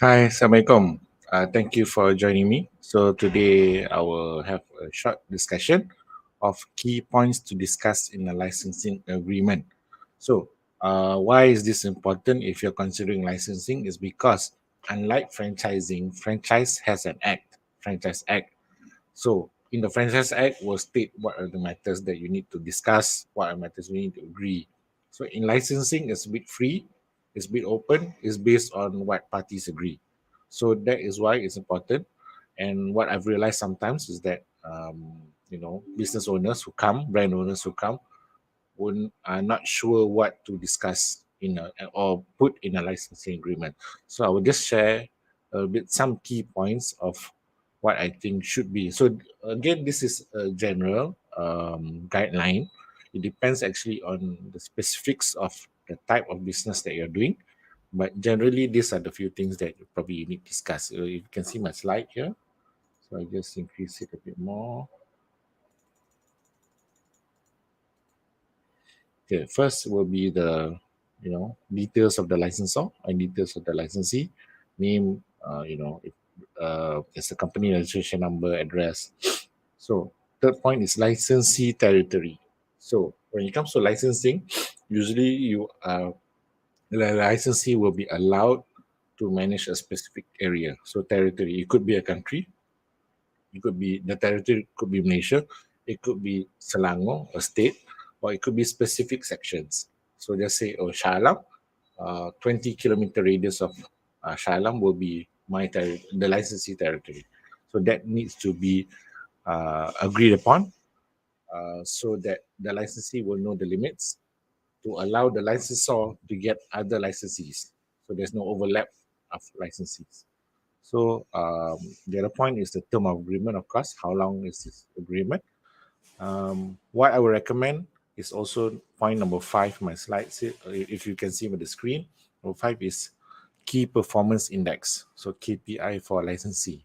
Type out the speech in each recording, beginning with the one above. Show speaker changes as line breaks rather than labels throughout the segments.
Hi, Assalamualaikum. Thank you for joining me. So today I will have a short discussion of key points to discuss in a licensing agreement. So why is this important if you're considering licensing? Is because unlike franchising, franchise has an act, franchise act. So in the Franchise Act will state what are the matters that you need to discuss, what are matters you need to agree. So in licensing, it's a bit free, it's a bit open, it's based on what parties agree. So that is why it's important. And what I've realized sometimes is that business owners who come, brand owners who come, are not sure what to discuss in a, or put in a licensing agreement. So I will just share a bit some key points of what I think should be. So again, this is a general guideline. It depends actually on the specifics of the type of business that you're doing. But generally, these are the few things that you probably need to discuss. You can see my slide here. So I just increase it a bit more. Okay, first will be the details of the licensor and details of the licensee, name, if it's a company registration number, address. So third point is licensee territory. So when it comes to licensing, usually the licensee will be allowed to manage a specific area. So territory, it could be a country, it could be the territory, could be Malaysia, it could be Selangor, a state, or it could be specific sections. So just say, oh, Shah Alam, 20-kilometer radius of Shah Alam will be the licensee territory. So that needs to be agreed upon so that the licensee will know the limits to allow the licensor to get other licensees. So there's no overlap of licensees. So the other point is the term of agreement, of course. How long is this agreement? What I would recommend is also point number 5, my slides, if you can see on the screen. Number 5 is key performance index, so KPI for licensee.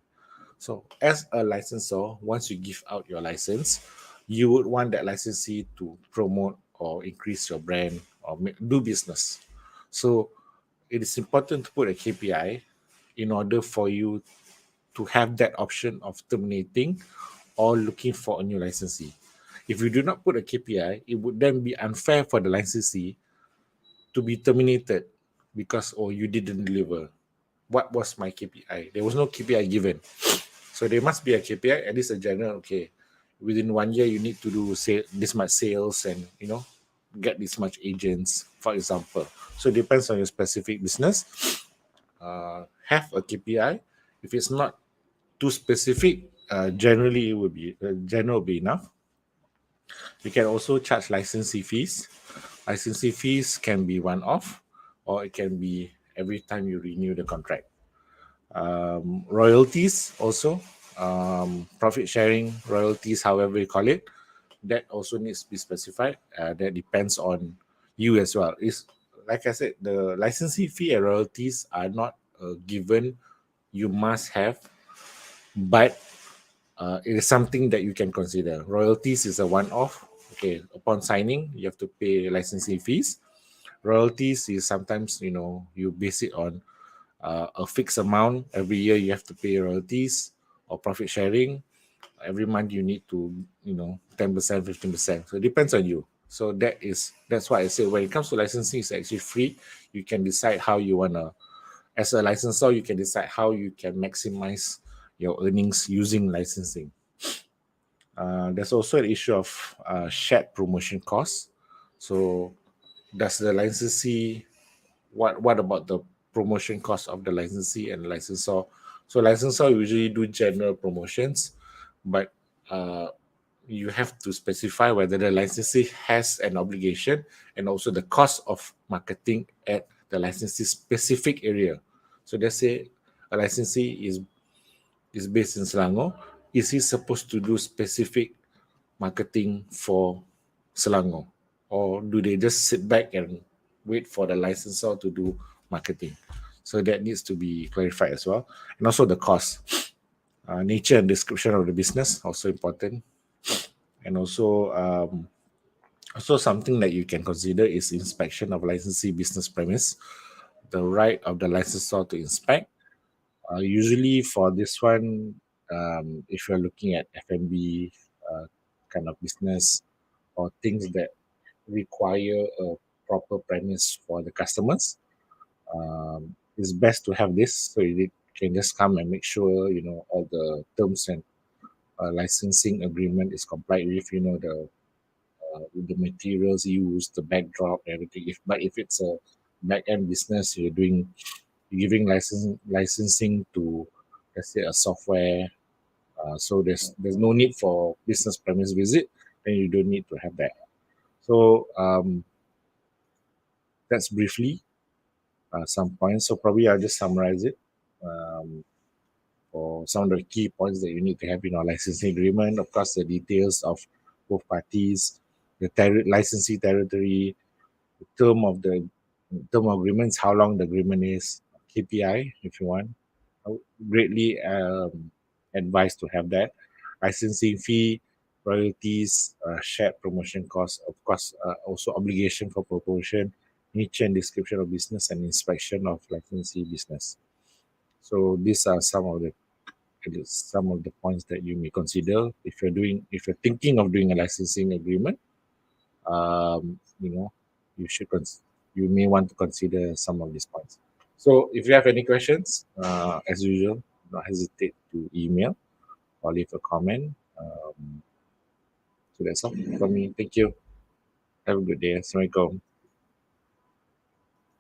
So as a licensor, once you give out your license, you would want that licensee to promote or increase your brand or do business. So it is important to put a KPI in order for you to have that option of terminating or looking for a new licensee. If you do not put a KPI, it would then be unfair for the licensee to be terminated because, oh, you didn't deliver. What was my KPI? There was no KPI given. So there must be a KPI, at least a general, okay, within 1 year, you need to do this much sales and, get this much agents, for example. So it depends on your specific business. Have a KPI. If it's not too specific, generally it would be general will be enough. You can also charge licensee fees. Licensee fees can be one off, or it can be every time you renew the contract. Royalties also, profit sharing, royalties, however you call it, that also needs to be specified. That depends on you as well. Is like I said, the licensee fee and royalties are not given. You must have, but it is something that you can consider. Royalties is a one-off. Okay, upon signing, you have to pay licensing fees. Royalties is sometimes you base it on a fixed amount. Every year you have to pay royalties or profit sharing. Every month you need to 10%, 15%. So it depends on you. So that's why I say when it comes to licensing, it's actually free. You can decide how you wanna, as a licensor, you can decide how you can maximize your earnings using licensing. There's also an issue of shared promotion costs. So does the licensee, what about the promotion cost of the licensee and licensor? So licensor usually do general promotions, but you have to specify whether the licensee has an obligation and also the cost of marketing at the licensee specific area. So let's say a licensee is based in Selangor. Is he supposed to do specific marketing for Selangor, or do they just sit back and wait for the licensor to do marketing? So that needs to be clarified as well, and also the cost, nature and description of the business also important, and also something that you can consider is inspection of licensee business premise, the right of the licensor to inspect. Usually for this one, if you're looking at F&B kind of business or things that require a proper premise for the customers, it's best to have this so you can just come and make sure all the terms and licensing agreement is complied with. With the materials used, the backdrop, everything. If it's a back end business, you're giving licensing to, let's say, a software. So there's no need for business premise visit. Then you don't need to have that. So that's briefly some points. So probably I'll just summarize it. For some of the key points that you need to have in our licensing agreement, of course, the details of both parties, the licensee territory, the term of agreements, how long the agreement is, KPI if you want. I would greatly advise to have that. Licensing fee, royalties, shared promotion costs, of course, also obligation for promotion, nature and description of business, and inspection of licensee business. So these are some of the points that you may consider if you're thinking of doing a licensing agreement. um, you know, you may want to consider some of these points. So if you have any questions, as usual, do not hesitate to email or leave a comment. So that's all from me. Thank you. Have a good day. Assalamualaikum.